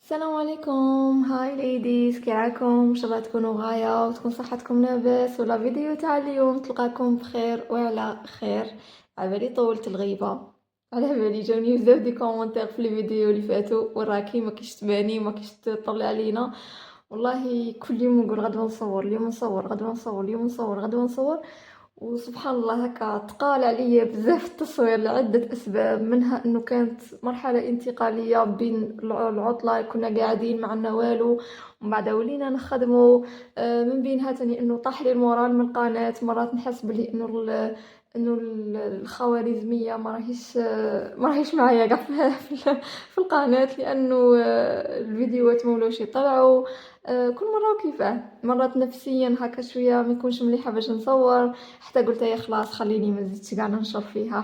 السلام عليكم. هاي ليديز، كي راكم؟ ان شاء الله تكونوا غايه وتكون صحتكم لاباس. ولا فيديو تاع اليوم تلقاكم بخير وعلى خير. عبالي طولت الغيبه، على بالي جاوني بزاف دي كومونتير في الفيديو اللي فاتوا وراكي ما كيش تباني ما كيش تطلع علينا. والله كل يوم نقول غدوه نصور، اليوم نصور، غدوه نصور، اليوم نصور، غدوه نصور. وسبحان الله هكا تقال عليا بزاف التصوير لعدة أسباب، منها أنه كانت مرحلة انتقالية بين العطلة كنا قاعدين ما عنا والو، ومن بعد ولينا نخدمو. من بينها تاني أنه طاح لي المورال من القناة، مرات نحس بلي أنه الخوارزمية ما راهيش معايا قاع في القناة، لأنه الفيديوهات مولاوش يطلعوا. كل مرة وكيفاه، مرات نفسيا هكا شوية ما يكونش مليحة باش نصور، حتى قلت يا خلاص خليني ما نزيدش قاع ننشر فيها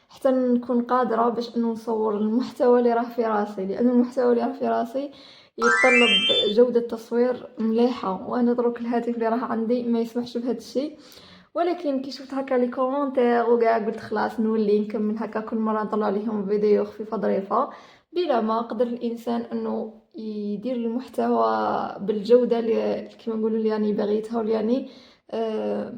حتى نكون قادرة باش انه نصور المحتوى اللي راه في راسي، لان المحتوى اللي راه في راسي يتطلب جودة تصوير مليحة، وانا دروك الهاتف اللي راه عندي ما يسمحش بهذا الشيء. ولكن كي شفت هكا لي كومونتير وكاع قلت خلاص نولي نكمل هكا كل مرة نطلع لهم فيديو خفيفة ظريفة، بلا ما قدر الانسان انه يدير المحتوى بالجودة اللي كيما نقولوا اللي يعني باغيتها، واللي يعني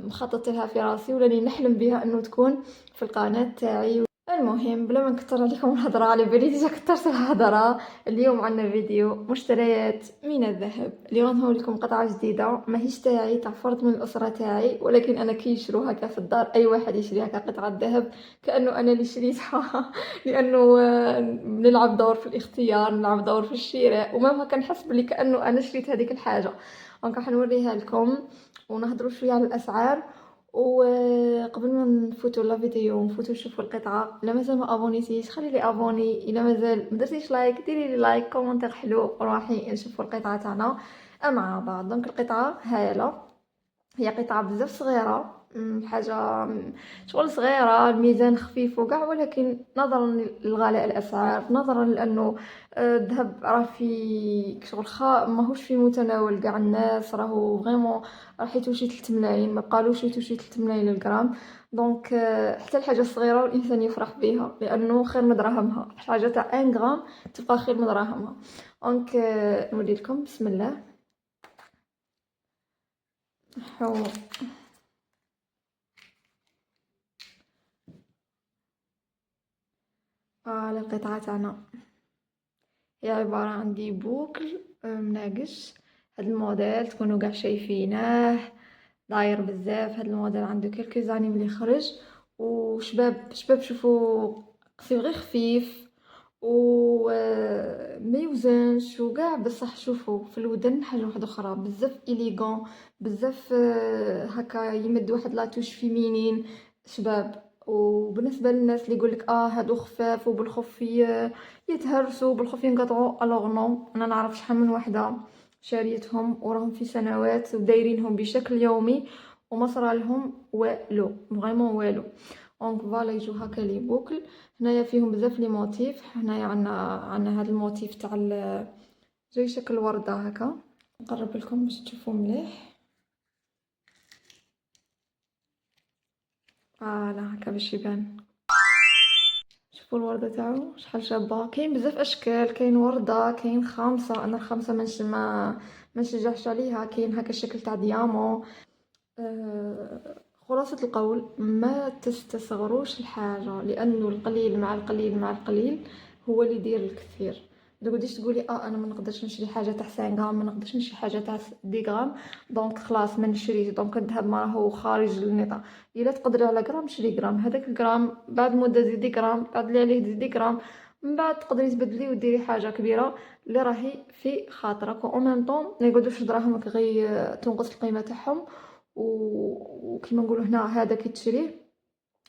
مخطط لها في راسي، ولاني نحلم بها انه تكون في القناة تاعي. المهم بلا ما نكثر عليكم الهضره، على بالي ديجا كثرت الهضره. اليوم عندنا فيديو مشتريات من الذهب. اليوم نهور لكم قطعه جديده ماهيش تاعي، تاع فرد من الاسره تاعي، ولكن انا كي يشرو هكا في الدار اي واحد يشري هكا قطعه ذهب كانه انا اللي شريتها لانه نلعب دور في الاختيار، نلعب دور في الشراء، وما هكا نحس بلي كانه انا شريت هذيك الحاجه. دونك راح نوريها لكم ونهضروا شويه على الاسعار. وقبل ما نفوتوا لا فيديو ونفوتوا نشوفوا القطعه، الا مازال ما ابونيتيش خلي لي ابوني، الا مازال ما درتيش لايك ديري لي لايك، كومونتير حلو، وراحي نشوفوا القطعه تاعنا مع بعض. دونك القطعه هايله، هي قطعة بزاف صغيرة، حاجة شغل صغيرة، الميزان خفيف وكاع، ولكن نظرا لغلاء الأسعار، نظرا لأنه الذهب راه في شغل ماهوش في متناول كاع الناس، راهو فريمون راح يتوشي 3 ملايين، ما بقالوش يتوشي 3 ملايين للغرام. دونك حتى الحاجة الصغيرة والإنسان يفرح بها، لأنه خير من دراهمها، حاجة تاع 1 غرام تبقى خير من دراهمها. دونك نوري لكم، بسم الله. على القطعة تاعنا، هي عبارة عن دي بوكل مناقش. هاد الموديل تكونوا قاع شايفينه داير بزاف، هاد الموديل عنده كلكو زاني ملي خرج، وشباب شوفوا قصير غير خفيف و ما يوزنش وكاع، بصح شوفوا في الودن حاجه واحده اخرى بزاف إليغون، بزاف هكا يمد واحد لاتوش فيمينين شباب. وبالنسبه للناس اللي يقولك هادو خفاف وبالخف يتهرسوا بالخوف ينقطعوا، الوغ نو، انا نعرف شحال من وحده شاريتهم وراهم في سنوات ودايرينهم بشكل يومي وما صرالهم والو، فريمون والو. دونك فوالا يجو هكا لي بوكل، هنايا فيهم بزاف لي موتيف. هنايا عندنا هذا الموتيف تاع زي شكل ورده هكا، نقرب لكم باش تشوفوا مليح. فوالا هكا باش يبان، شوفوا الوردة تاعو شحال شابة. كاين بزاف اشكال، كاين وردة، كاين خامسة، انا الخامسة ما نشجعش عليها. كاين هكا الشكل تاع ديامون. خلاصة القول ما تستصغروش الحاجة، لانه القليل مع القليل مع القليل هو اللي يدير الكثير. ما تقعديش تقولي انا ما نقدرش نشري حاجه تاع 5 غرام، ما نقدرش نشري حاجه تاع 10 غرام، دونك خلاص ما نشريش، دونك الذهب ما راهو خارج النطاق. الا تقدري على غرام شري غرام، هذاك الغرام بعد مده زيدي غرام، بعد اللي عليه تزيدي غرام، من بعد تقدري تبدلي وديري حاجه كبيره اللي راهي في خاطرك، و ميم طون ما يقعدوش دراهمك غير تنقص القيمه تاعهم. وكما نقولوا هنا هذا كي تشريه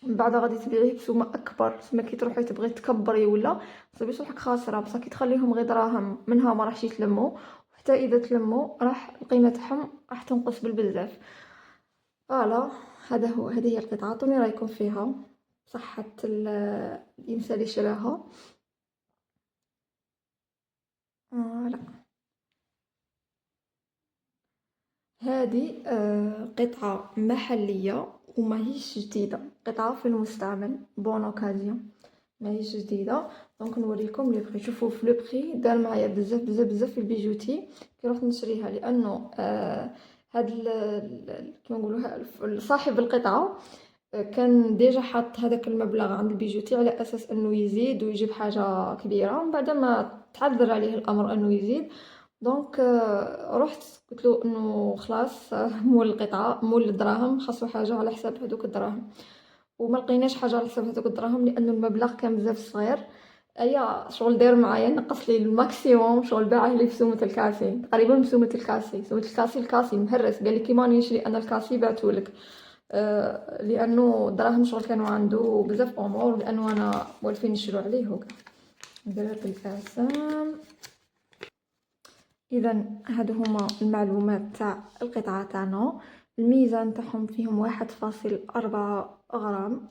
من بعد غادي تبيعيه بسومه اكبر، تما كي تروحي تبغي تكبري ولا صافي روحك خاسره، بصح كي تخليهم غير دراهم منها ما راحش يتلموا، وحتى اذا تلموا راح القيمه تاعهم راح تنقص بالبزاف. فوالا هذا هو، هذه هي القطعه، عطوني رايكم فيها، صحه الانسان اللي شراها. فوالا هذه قطعه محليه وماهيش جديده، قطعه في المستعمل، بون اوكازيون. ماهيش جديده. دونك نوريكم لي بري. شوفوا في لو بري دار معايا بزاف بزاف بزاف في البيجوتي كي رحت نشريها، لانه هاد كيما نقولوها صاحب القطعه كان ديجا حاط هذاك المبلغ عند البيجوتي على اساس انه يزيد ويجيب حاجه كبيره، من بعد ما تعذر عليه الامر انه يزيد. دونك رحت قلت له انه خلاص مول القطعه مول الدراهم خاصو حاجه على حساب هذوك الدراهم، وما لقيناش حاجه على حساب هذوك الدراهم لانه المبلغ كان بزاف صغير. ايا شغل دار معايا نقص لي الماكسيموم، شغل باعه لي في سومه الكاسي تقريبا بسومه الكاسي. سومه الكاسي الكاسي مهرس، قال لي كيما نشري انا الكاسي بعتولك. لانه الدراهم شغل كانوا عنده بزاف امور، لانه انا والفين نشرو عليه هكا. ندير الاسم. اذا هادو هما المعلومات تاع القطعه تاعنا. الميزان تاعهم فيهم 1.4 غرام،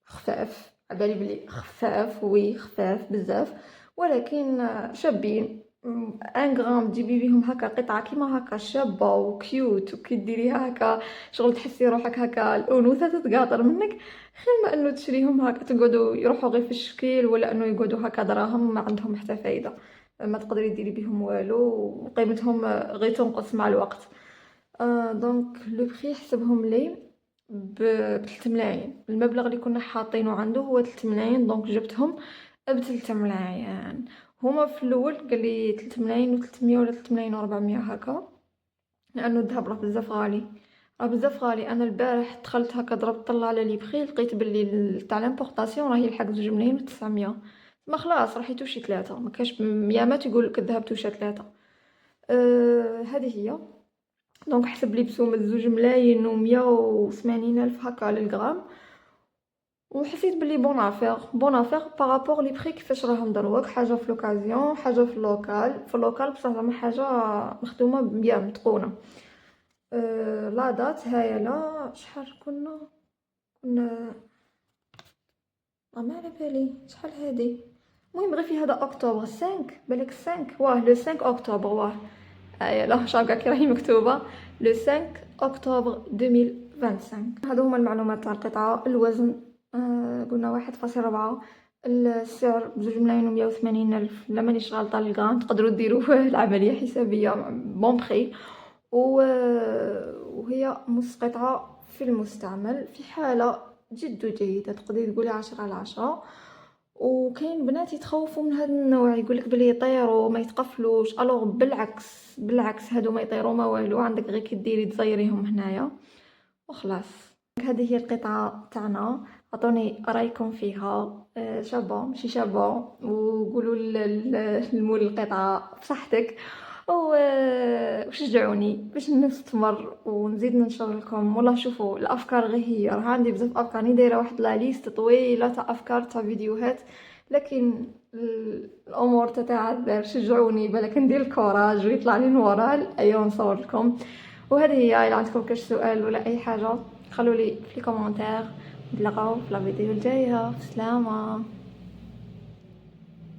خفاف، عبالي بلي خفاف، وي خفاف بزاف، ولكن شابين. ان غرام تجيبي بيهم هكا قطعه كيما هكا شابه وكيوت، وكي ديريها هكا شغل تحسي روحك هكا الانوثه تتقاطر منك، خير ما انه تشريهم هكا تقعدوا يروحوا غير في الشكل، ولا انه يقعدوا هكا دراهم ما عندهم حتى فايده، ما تقدري ديري بهم والو، وقيمتهم غير تنقص مع الوقت. دونك لو بري حسبهم لي ب 3 ملاين. المبلغ اللي كنا حاطينه عنده هو 3 ملاين، دونك جبتهم ب 3 ملاين. هما في الاول قال لي 3 ملاين و300 ولا 3 ملاين و400 هكا، لانه الذهب راه بزاف غالي، راه بزاف غالي. انا البارح دخلت هكا ضربت طلع على لي بري، لقيت باللي تاع لامبورطاسيون راه يلحق 2 ملاين و900. ما خلاص راح يتوشي 3، ما كاش يامات يقول لك الذهب توشى 3. هذه هي. دونك حسب لي بسومة 2 ملاين و180 الف هكا للغرام، وحسيت بلي بون افير بون افير بارابور لي بري كيفاش راهم دروك. حاجه في لوكازيون، حاجه في اللوكال. في اللوكال بصح زعما حاجه مخدومه بيان متقونه. لا دات هايله. شحال كنا ما على بالي شحال هادي. المهم غير في هذا اكتوبر 5 بالك 5 واه لو 5 اكتوبر واه لا شابكه كي راهي مكتوبه لو 5 اكتوبر 2025. هادو هما المعلومات تاع القطعه. الوزن قلنا 1.4. السعر ب2 ملايين و180 الف، لا مانيش غالطه للغرام، تقدروا ديروا العمليه حسابيه بون بري. وهي قطعه في المستعمل في حاله جد جيده، تقدري تقولي 10/10. وكاين بنات يتخوفوا من هذا النوع، يقولك بلي يطيروا ما يتقفلوش. الوغ بالعكس هادو ما يطيروا ما والو، عندك غير كي ديري تزيريهم هنايا وخلاص. هذه هي القطعه تاعنا، عطوني رايكم فيها. شابه ماشي شابه، وقولوا للمول القطعه بصحتك، وشجعوني باش نستمر ونزيد ننشر لكم. والله شوفوا الافكار غير هي راه عندي بزاف افكار، راني دايره واحد لا ليست طويله تاع افكار تاع فيديوهات، لكن الامور تتعذر. شجعوني بالك ندير الكوراج ويطلع لي نورال ايوا نصور لكم. وهذه هي. الا عندكم كاش سؤال ولا اي حاجه خلوا لي في الكومنتير. نتلاقاو في لا فيديو الجايه. سلامه.